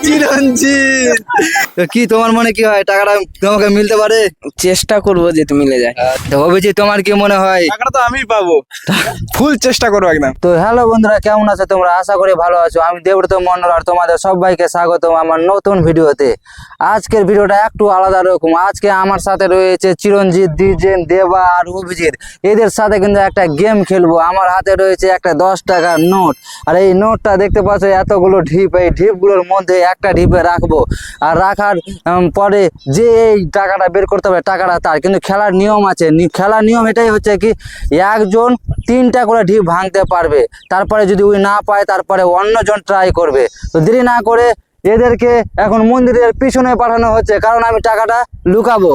চিরঞ্জিত। তো কি তোমার মনে কি হয় টাকাটা তোমাকে মিলতে পারে? চেষ্টা করবো যেতে মিলে যায়। তো অভিজিৎ তোমার কি মনে হয়? টাকাটা তো আমি পাবো, ফুল চেষ্টা করবো একদম। তো হ্যালো বন্ধুরা, কেমন আছো তোমরা? আশা করি ভালো আছো। আমি দেবব্রত মন্ডল আর তোমাদের সবাইকে স্বাগতম আমার নতুন ভিডিওতে। আজকের ভিডিওটা একটু আলাদা রকম। আজকে আমার সাথে রয়েছে চিরঞ্জিত, দ্বিজেন, দেবা আর অভিজিৎ। এদের সাথে কিন্তু একটা গেম খেলবো। আমার হাতে রয়েছে একটা 10 টাকার নোট, আর এই নোটটা দেখতে পাচ্ছ এতগুলো ঢিপ। এই ঢিপগুলোর মধ্যে একটা ঢিপে রাখবো, আর রাখার পরে যে এই টাকাটা বের করতে হবে টাকাটা তার। কিন্তু খেলার নিয়ম আছে। খেলার নিয়ম এটাই হচ্ছে কি, একজন 3টা করে ঢিপ ভাঙতে পারবে। তারপরে যদি ওই না পায় তারপরে অন্যজন ট্রাই করবে। তো দেরি না করে এদেরকে এখন মন্দিরের পিছনে পাঠানো হচ্ছে, কারণ আমি টাকাটা লুকাবো।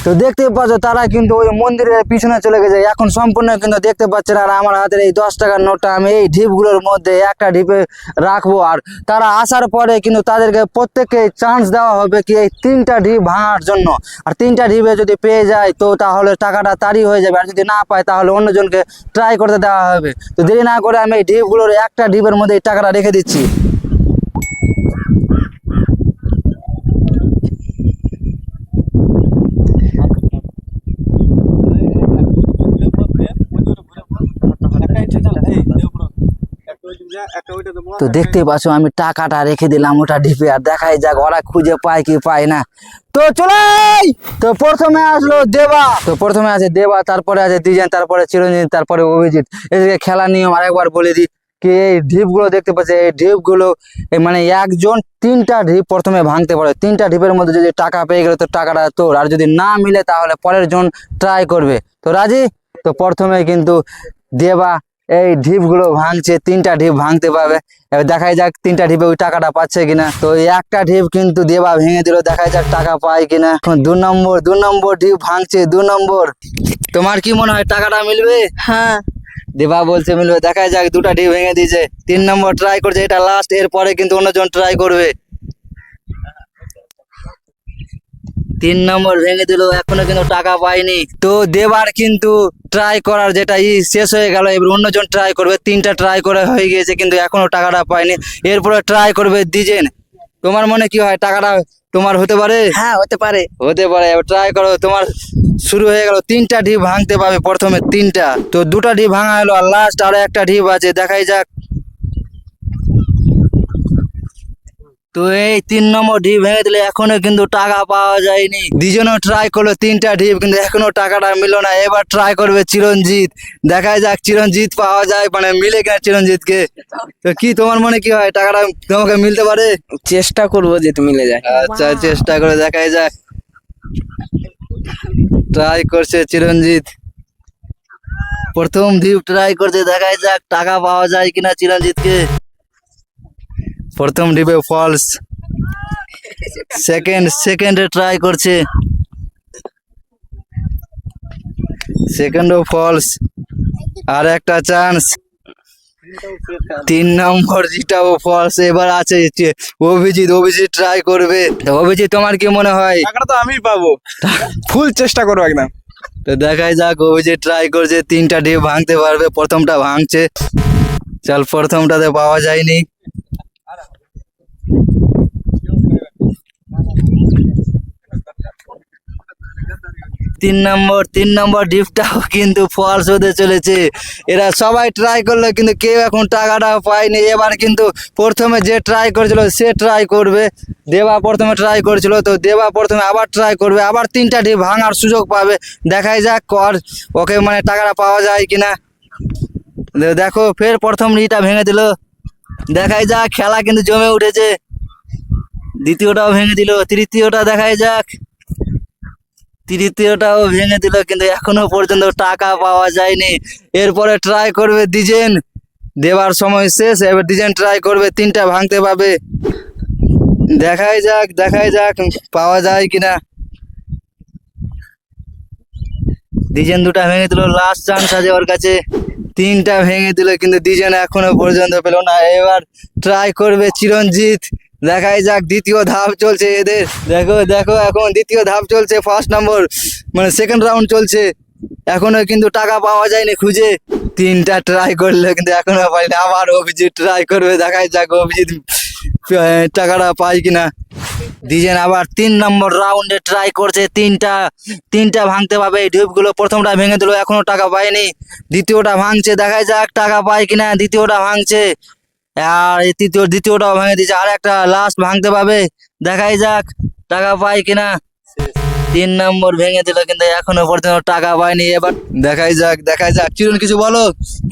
তো দেখতে পাচ্ছ তারা কিন্তু ওই মন্দিরের পিছনে চলে গেছে। এখন সম্পূর্ণ কিন্তু দেখতে পাচ্ছে। আর আমার হাতের এই 10 টাকার নোটটা আমি এই ঢিপগুলোর মধ্যে একটা ঢিপে রাখবো। আর তারা আসার পরে কিন্তু তাদেরকে প্রত্যেককে চান্স দেওয়া হবে কি এই 3টা ঢিপ ভাঙার জন্য। আর 3টা ঢিপে যদি পেয়ে যায় তো তাহলে টাকাটা তারই হয়ে যাবে, আর যদি না পায় তাহলে অন্যজনকে ট্রাই করতে দেওয়া হবে। তো দেরি না করে আমি এই ঢিপগুলোর একটা ঢিপের মধ্যে এই টাকাটা রেখে দিচ্ছি। তো দেখতেই পাচ্ছ আমি টাকাটা রেখে দিলাম ওটা ঢিপে। আর দেখাই যাক ওরা খুঁজে পায় কি পায় না। তো চলাই। তো প্রথমে আসলো দেবা। তো প্রথমে আছে দেবা, তারপরে আছে দ্বিজেন, তারপরে চিরঞ্জিত, তারপরে অভিজিৎ। এদিকে খেলার নিয়ম আরেকবার বলে দিই কি, এই ঢিপগুলো দেখতে পাচ্ছি, এই ঢিপগুলো মানে একজন 3টা ঢিপ প্রথমে ভাঙতে পারে। 3টা ঢিপের মধ্যে যদি টাকা পেয়ে গেলে তো টাকাটা তোর, আর যদি না মিলে তাহলে পরের জন ট্রাই করবে। তো রাজি? তো প্রথমে কিন্তু দেবা এই ঢিপগুলো ভাঙছে, 3টা ঢিপ ভাঙতে পারবে। এবার দেখাই যাক 3টা ঢিপে ওই টাকাটা পাচ্ছে কিনা। তো এই একটা ঢিপ কিন্তু দেবা ভেঙে দিল, দেখাই যাক টাকা পায় কিনা। এখন 2 নম্বর ঢিপ ভাঙছে, 2 নম্বর। তোমার কি মনে হয় টাকাটা মিলবে? হ্যাঁ, দেবা বলছে মিলবে। দেখাই যাক, 2টা ঢিপ ভেঙে দিয়েছে। 3 নম্বর ট্রাই করছে, এটা লাস্ট। এরপরে কিন্তু অন্যজন ট্রাই করবে। 3 নম্বর ভেঙে দিল, এখনো কিন্তু টাকা পায়নি। তো দেবার কিন্তু ট্রাই করার যেটা শেষ হয়ে গেল। এবার অন্যজন ট্রাই করবে। 3টা ট্রাই করে হয়ে গিয়েছে, কিন্তু এখনো টাকাটা পায়নি। এরপরে ট্রাই করবে দ্বিজেন। তোমার মনে কি হয় টাকাটা তোমার হতে পারে? হ্যাঁ হতে পারে। হতে পারে। এবার ট্রাই করো। তোমার শুরু হয়ে গেল। 3টা ঢিপ ভাঙতে পারবে প্রথমে 3টা। তো 2টা ঢিপ ভাঙা হলো, আর লাস্ট আরো একটা ঢিপ আছে, দেখাই যাক। তো এই 3 নম্বর ঢিপ ভেঙে দিলে এখনো কিন্তু টাকা পাওয়া যায়নি। দুজনও ট্রাই করলো 3টা ঢিপ, কিন্তু এখনো টাকাটা মিললো না। এবার ট্রাই করবে চিরঞ্জিত। দেখাই যাক চিরঞ্জিত পাওয়া যায় মানে মিলে কিনা চিরঞ্জিতকে। তো কি তোমার মনে কি হয় টাকাটা তোমাকে মিলতে পারে? চেষ্টা করবো যেতে মিলে যায়। আচ্ছা, চেষ্টা করে দেখাই যাক। ট্রাই করছে চিরঞ্জিত। প্রথম ঢিপ ট্রাই করছে, দেখাই যাক টাকা পাওয়া যায় কিনা চিরঞ্জিতকে। প্রথম ঢিপে ফলস। সেকেন্ডে ট্রাই করছে, সেকেন্ডও ফলস। আর একটা চান্স। 3 নম্বর যেটাও ফলস। এবার আছে অভিজিৎ ট্রাই করবে। তো অভিজিৎ তোমার কি মনে হয়? টাকাটা তো আমি পাবো, ফুল চেষ্টা করবো একদম। তো দেখাই যাক, অভিজিৎ ট্রাই করছে। 3টা ঢিপ ভাঙতে পারবে, প্রথমটা ভাঙছে। চল, প্রথমটাতে পাওয়া যায়নি। তিন নম্বর ডিপটাও কিন্তু ফলস হতে চলেছে। এরা সবাই ট্রাই করলো, কিন্তু কেউ এখন টাকাটা পায়নি। এবার কিন্তু প্রথমে যে ট্রাই করেছিল সে ট্রাই করবে। দেবা প্রথমে ট্রাই করেছিল, তো দেবা প্রথমে আবার ট্রাই করবে। আবার 3টা ডিপ ভাঙার সুযোগ পাবে। দেখাই যাক ওকে মানে টাকাটা পাওয়া যায় কিনা। দেখো ফের প্রথম ইটা ভেঙে দিল। দেখাই যাক, খেলা কিন্তু জমে উঠেছে। দ্বিতীয়টাও ভেঙে দিল। তৃতীয়টা দেখাই যাক। তৃতীয়টাও ভেঙে দিল, কিন্তু এখনো পর্যন্ত টাকা পাওয়া যায়নি। এরপরে ট্রাই করবে দ্বিজেন। দেবার সময় শেষ। এবার দ্বিজেন ট্রাই করবে, 3টা ভাঙতে পাবে। দেখাই যাক পাওয়া যায় কিনা। দ্বিজেন 2টা ভেঙে দিল, লাস্ট চান্স আছে ওর কাছে। 3টা ভেঙে দিল, কিন্তু দ্বিজেন এখনো পর্যন্ত পেল না। এবার ট্রাই করবে চিরঞ্জিত। দেখাই যাক, দ্বিতীয় ধাপ চলছে এদের। দেখো এখন দ্বিতীয় ধাপ চলছে। ফার্স্ট নম্বর মানে সেকেন্ড রাউন্ড চলছে। এখনো কিন্তু টাকা পাওয়া যায়নি খুঁজে। তিনটা ট্রাই করলো কিন্তু এখনো পাইনি, আবার অভিজিৎ ট্রাই করবে, দেখাই যাক অভিজিৎ টাকাটা পাই কিনা। দিজেন আবার 3 নম্বর রাউন্ডে ট্রাই করছে, তিনটা ভাঙতে পারবে এই ঢিপগুলো। প্রথমটা ভেঙে দিল, এখনো টাকা পায়নি। দ্বিতীয়টা ভাঙছে, দেখাই যাক টাকা পায় কিনা। দ্বিতীয়টা ভাঙছে, আর এই দ্বিতীয়টাও ভেঙে দিচ্ছে। আর একটা লাস্ট ভাঙতে পারবে, দেখাই যাক টাকা পায় কিনা। 3 নম্বর ভেঙে দিল কিন্তু এখনো পর্যন্ত টাকা পায়নি। এবার দেখাই যাক। চিরন কিছু বলো,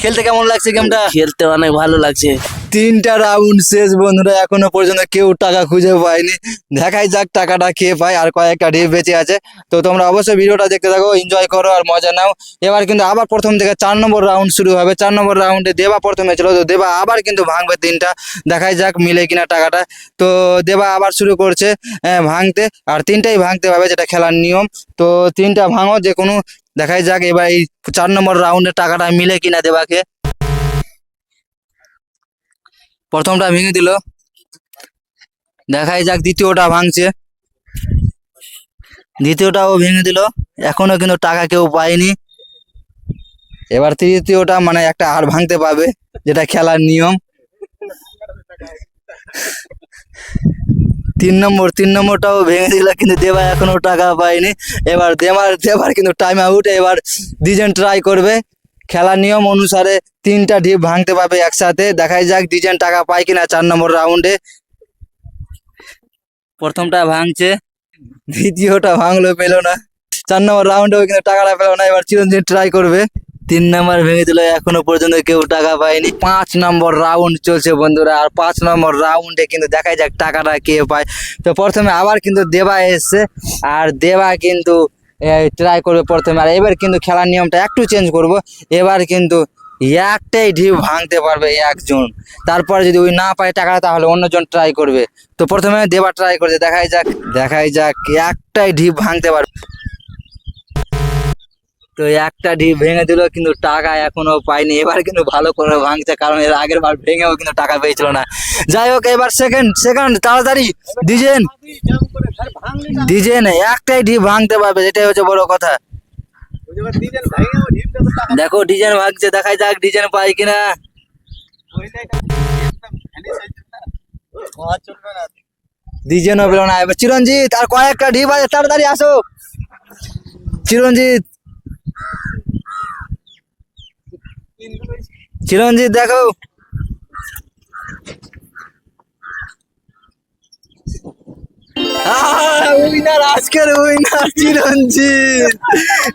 খেলতে কেমন লাগছে গেমটা? খেলতে অনেক ভালো লাগছে। 3টা রাউন্ড শেষ বন্ধুরা, এখনো পর্যন্ত কেউ টাকা খুঁজে পায়নি। দেখাই যাক টাকাটা কে পায়। আর কয়েকটা ঢিপ বেঁচে আছে, তো তোমরা অবশ্যই ভিডিওটা দেখতে থাকো, এনজয় করো আর মজা নাও। এবার কিন্তু আবার প্রথম থেকে 4 নম্বর রাউন্ড শুরু হবে। 4 নম্বর রাউন্ডে দেবা প্রথমে ছিল, তো দেবা আবার কিন্তু ভাঙবে 3টা। দেখাই যাক মিলে কিনা টাকাটা। তো দেবা আবার শুরু করছে ভাঙতে, আর 3টাই ভাঙতে হবে, যেটা খেলার নিয়ম। তো 3টা ভাঙো যে কোনো। দেখাই যাক এবার এই 4 নম্বর রাউন্ডে টাকাটা মিলে কিনা দেবাকে। প্রথমটা ভেঙে দিল, দেখাই যাক দ্বিতীয়টা ভাঙছে, দ্বিতীয়টাও ভেঙে দিল, এখনো কিন্তু টাকা কেউ পায়নি। এবার তৃতীয়টা মানে একটা আর ভাঙতে পারবে, যেটা খেলার নিয়ম। 3 নম্বরটাও ভেঙে দিল, কিন্তু দেবা এখনো টাকা পায়নি। এবার দেবার কিন্তু টাইম আউট। এবার ডিজাইন ট্রাই করবে, খেলার নিয়ম অনুসারে 3টা ঢিপ ভাঙতে পারবে একসাথে। দেখাই যাক ডিজাইন টাকা পায় কিনা 4 নম্বর রাউন্ডে। প্রথমটা ভাঙছে, দ্বিতীয়টা ভাঙলো, পেলো না। 4 নম্বর রাউন্ডেও কিন্তু টাকাটা পেলো না। এবার চিরঞ্জিত ট্রাই করবে, 3 নম্বর ভেঙে দিল, এখনো পর্যন্ত কেউ টাকা পায়নি। 5 নম্বর রাউন্ড চলছে বন্ধুরা, আর 5 নম্বর রাউন্ডে কিন্তু দেখাই যাক টাকাটা কে পায়। তো প্রথমে আবার কিন্তু দেবা এসছে, আর দেবা কিন্তু ট্রাই করবে প্রথমে। আর এবার কিন্তু খেলার নিয়মটা একটু চেঞ্জ করব। এবার কিন্তু একটাই ঢিপ ভাঙতে পারবে একজন, তারপরে যদি ওই না পায় টাকাটা, তাহলে অন্যজন ট্রাই করবে। তো প্রথমে দেবা ট্রাই করছে, দেখাই যাক একটাই ঢিপ ভাঙতে পারবে। তো একটা ঢিপ ভেঙে দিল, কিন্তু টাকা এখনো পাইনি। এবার কিন্তু ভালো করে ভাঙছে, কারণ এর আগের বার ভেঙেও কিন্তু টাকা পেয়েছিল না। যাই হোক, এবার সেকেন্ড তাড়াতাড়ি ডিজেন একটাই ঢিপ ভাঙতে পারবে, এটাই হচ্ছে বড় কথা। দেখো ডিজাইন ভাগছে, দেখাই যাক ডিজাইন পাই কিনা। ডিজাইনও পেলো না। এবার চিরঞ্জিত, আর কয়েকটা ঢিপ আছে, তাড়াতাড়ি আসো চিরঞ্জিত দেখো। উইনার, আজকের উইনার চিরঞ্জিত।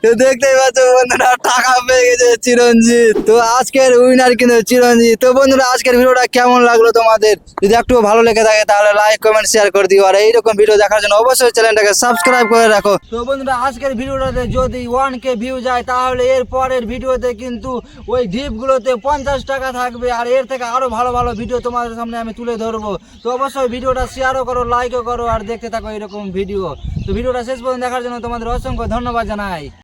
তো দেখতেই পাচ্ছ বন্ধুরা, টাকা পেয়ে গেছে চিরঞ্জিত। তো আজকের উইনার কিন্তু চিরঞ্জিত। তো বন্ধুরা, আজকের ভিডিওটা কেমন লাগলো তোমাদের? যদি একটু ভালো লেগে থাকে তাহলে লাইক কমেন্ট শেয়ার করে দিও, আর এইরকম ভিডিও দেখার জন্য অবশ্যই চ্যানেলটাকে সাবস্ক্রাইব করে রাখো। তো বন্ধুরা, আজকের ভিডিওটাতে যদি 1K ভিউ যায়, তাহলে এর পরের ভিডিওতে কিন্তু ওই ঢিপগুলোতে 50 টাকা থাকবে, আর এর থেকে আরো ভালো ভালো ভিডিও তোমাদের সামনে আমি তুলে ধরবো। তো অবশ্যই ভিডিওটা শেয়ারও করো, লাইকও করো, আর দেখতে থাকো এরকম ভিডিও। তো ভিডিওটা শেষ পর্যন্ত দেখার জন্য তোমাদের অসংখ্য ধন্যবাদ জানাই।